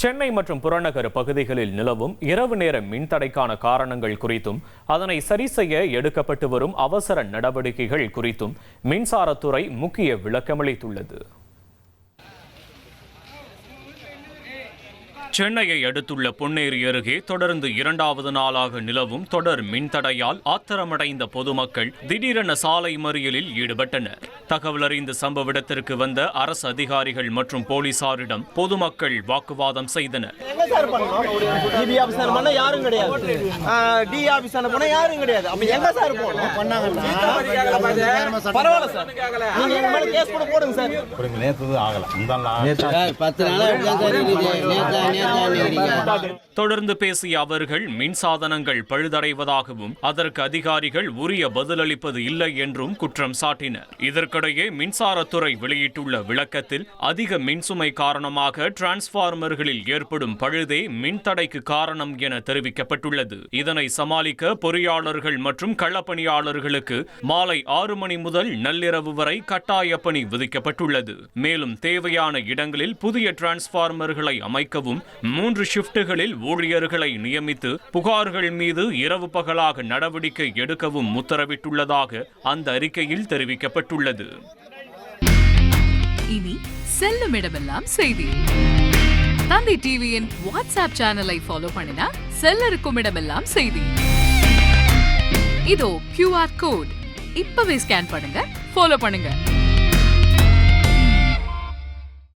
சென்னை மற்றும் புறநகர் பகுதிகளில் நிலவும் இரவு நேர மின்தடைக்கான காரணங்கள் குறித்தும் அதனை சரி செய்ய எடுக்கப்பட்டு வரும் அவசர நடவடிக்கைகள் குறித்தும் மின்சாரத்துறை முக்கிய விளக்கமளித்துள்ளது. சென்னையை அடுத்துள்ள பொன்னேரி அருகே தொடர்ந்து இரண்டாவது நாளாக நிலவும் தொடர் மின்தடையால் ஆத்திரமடைந்த பொதுமக்கள் திடீரென சாலை மறியலில் ஈடுபட்டனர். தகவல் அறிந்த சம்பவ இடத்திற்கு வந்த அரசு அதிகாரிகள் மற்றும் போலீசாரிடம் பொதுமக்கள் வாக்குவாதம் செய்தனர். தொடர்ந்து பேசிய அவர்கள் மின்சாதனங்கள் பழுதடைவதாகவும் அதற்கு அதிகாரிகள் உரிய பதிலளிப்பது இல்லை என்றும் குற்றம் சாட்டினர். இதற்கிடையே மின்சாரத்துறை வெளியிட்டுள்ள விளக்கத்தில் அதிக மின்சுமை காரணமாக டிரான்ஸ்பார்மர்களில் ஏற்படும் பழுதே மின்தடைக்கு காரணம் என தெரிவிக்கப்பட்டுள்ளது. இதனை சமாளிக்க பொறியாளர்கள் மற்றும் களப்பணியாளர்களுக்கு மாலை 6 மணி முதல் நள்ளிரவு வரை கட்டாய பணி விதிக்கப்பட்டுள்ளது. மேலும் தேவையான இடங்களில் புதிய டிரான்ஸ்பார்மர்களை அமைக்கவும் 3 ஷிப்டுகளில் ஊழியர்களை நியமித்து புகார்கள் மீது இரவு பகலாக நடவடிக்கை எடுக்கவும் உத்தரவிட்டுள்ளதாக அந்த அறிக்கையில் தெரிவிக்கப்பட்டுள்ளது. இனி செல்லும் இடமெல்லாம் செய்தி. தந்தை டிவியின் வாட்ஸ்அப் சேனலை ஃபாலோ பண்ணினா செல்லருக்கும் இடமெல்லாம் செய்தி. இதோ QR கோட் இப்பவே ஸ்கேன் பண்ணுங்க, ஃபாலோ பண்ணுங்க.